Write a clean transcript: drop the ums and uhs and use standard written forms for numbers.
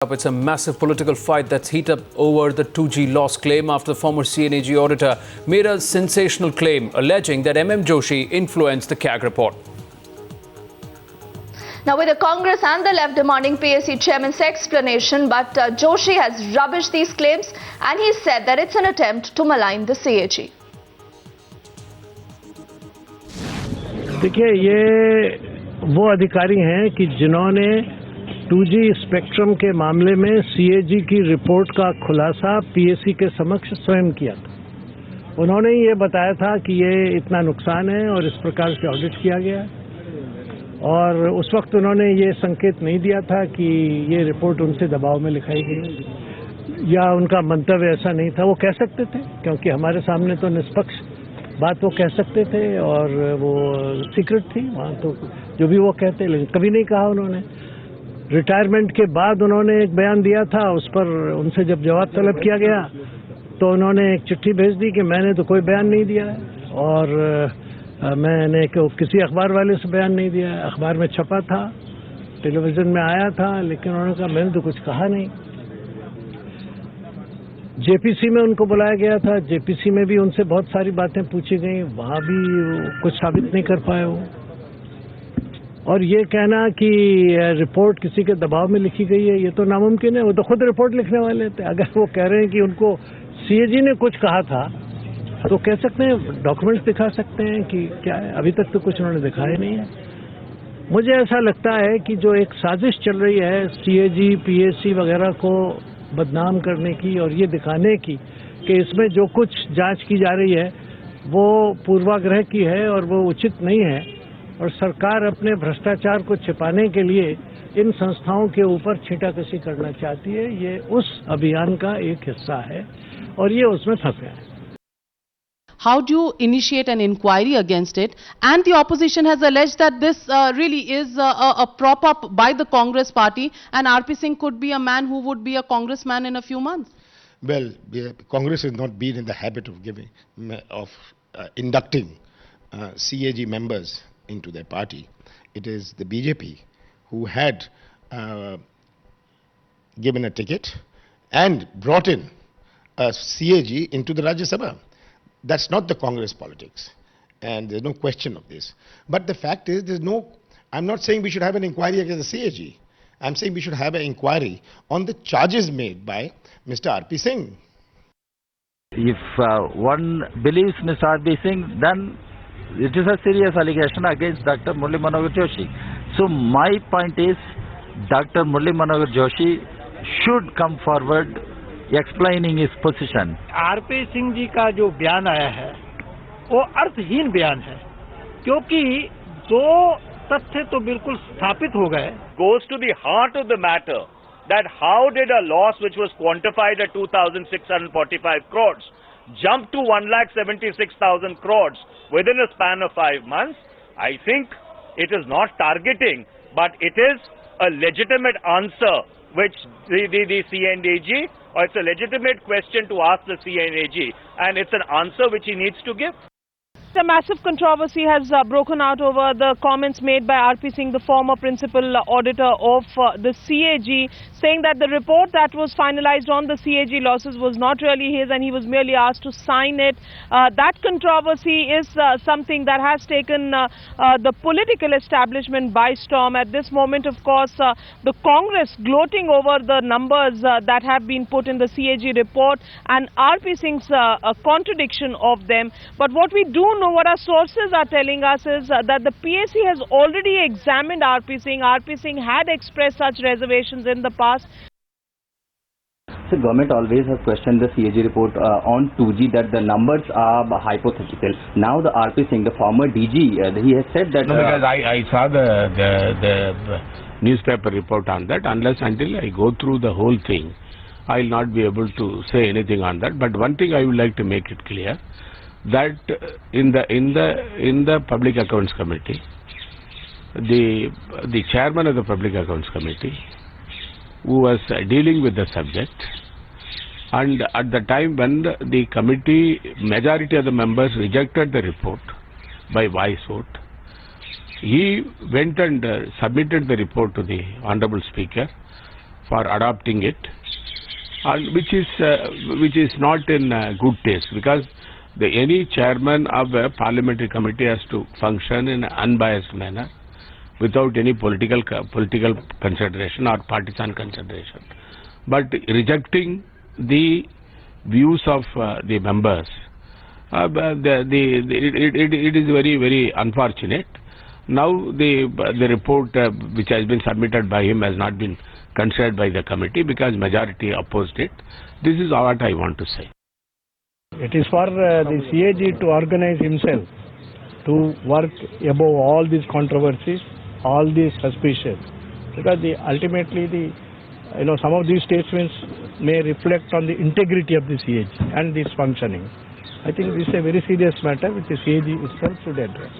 It's a massive political fight that's heated up over the 2G loss claim after the former CNAG auditor made a sensational claim alleging that MM Joshi influenced the CAG report. Now, with the Congress and the left demanding PSC chairman's explanation, but Joshi has rubbished these claims and he said that it's an attempt to malign the CAG. देखिए, ये वो अधिकारी हैं कि जिन्होंने 2G spectrum के मामले में CAG की रिपोर्ट का खुलासा PSC के समक्ष स्वयं किया था। उन्होंने ये बताया था कि ये इतना नुकसान है और इस प्रकार से ऑडिट किया गया और उस वक्त उन्होंने ये संकेत नहीं दिया था कि ये रिपोर्ट उनसे दबाव में लिखाई गई या उनका मंतव्य ऐसा नहीं था। वो कह सकते थे क्योंकि हमारे सामने तो निष्पक्ष बात वो कह सकते थे और वो सीक्रेट थी वहाँ, तो जो भी वो कहते, लेकिन कभी नहीं कहा उन्होंने। रिटायरमेंट के बाद उन्होंने एक बयान दिया था, उस पर उनसे जब जवाब तलब किया गया तो उन्होंने एक चिट्ठी भेज दी कि मैंने तो कोई बयान नहीं दिया है और मैंने किसी अखबार वाले से बयान नहीं दिया है। अखबार में छपा था, टेलीविजन में आया था, लेकिन उन्होंने कहा मैंने तो कुछ कहा नहीं। जेपीसी में उनको बुलाया गया था, जेपीसी में भी उनसे बहुत सारी बातें पूछी गई, वहाँ भी कुछ साबित नहीं कर पाए वो। और ये कहना कि रिपोर्ट किसी के दबाव में लिखी गई है, ये तो नामुमकिन है। वो तो खुद रिपोर्ट लिखने वाले थे। अगर वो कह रहे हैं कि उनको CAG ने कुछ कहा था तो कह सकते हैं, डॉक्यूमेंट्स दिखा सकते हैं कि क्या है। अभी तक तो कुछ उन्होंने दिखाया नहीं है। मुझे ऐसा लगता है कि जो एक साजिश चल रही है CAG, PSC वगैरह को बदनाम करने की और ये दिखाने की कि इसमें जो कुछ जांच की जा रही है वो पूर्वाग्रह की है और वो उचित नहीं है और सरकार अपने भ्रष्टाचार को छिपाने के लिए इन संस्थाओं के ऊपर छींटाकशी करना चाहती है, ये उस अभियान का एक हिस्सा है और ये उसमें फंस गया है। How do you initiate an inquiry against it? And the opposition has alleged that this really is a prop up by the Congress party, and RP Singh could be a man who would be a congressman in a few months. Well, Congress has not been in the habit of inducting CAG members into their party. It is the BJP who had given a ticket and brought in a CAG into the Rajya Sabha. That's not the Congress politics, and there's no question of this. But the fact is, I'm not saying we should have an inquiry against the CAG. I'm saying we should have an inquiry on the charges made by Mr. RP Singh. If one believes Mr. RP Singh, then it is a serious allegation against Dr. Murli Manohar Joshi. So my point is, Dr. Murli Manohar Joshi should come forward explaining his position. RP Singh ji का जो बयान आया है वो अर्थहीन बयान है क्योंकि दो तथ्य तो बिल्कुल स्थापित हो गए। Goes to the heart of the matter that how did a loss which was quantified at 2,645 crores jump to 1,76,000 crores within a span of 5 months? I think it is not targeting, but it is a legitimate answer which the CNAG, or it's a legitimate question to ask the CNAG, and it's an answer which he needs to give. A massive controversy has broken out over the comments made by RP Singh, the former principal auditor of the CAG, saying that the report that was finalized on the CAG losses was not really his and he was merely asked to sign it. That controversy is something that has taken the political establishment by storm. At this moment, of course, the Congress gloating over the numbers that have been put in the CAG report and RP Singh's contradiction of them. But what we do know, what our sources are telling us is that the PSC has already examined RP Singh. RP Singh had expressed such reservations in the past. So government always has questioned the CAG report on 2G that the numbers are hypothetical. Now the RP Singh, the former DG, he has said that... No, because I saw the newspaper report on that. Unless until I go through the whole thing, I will not be able to say anything on that. But one thing I would like to make it clear, that in the Public Accounts Committee, the chairman of the Public Accounts Committee, who was dealing with the subject, and at the time when the committee, majority of the members rejected the report by voice vote, he went and submitted the report to the Honorable Speaker, for adopting it, and which is not in good taste, because any chairman of a parliamentary committee has to function in an unbiased manner without any political consideration or partisan consideration. But rejecting the views of the members, it is very, very unfortunate. Now the report which has been submitted by him has not been considered by the committee because majority opposed it. This is what I want to say. It is for the CAG to organize himself to work above all these controversies, all these suspicions, because ultimately some of these statements may reflect on the integrity of the CAG and its functioning. I think this is a very serious matter which the CAG itself should address.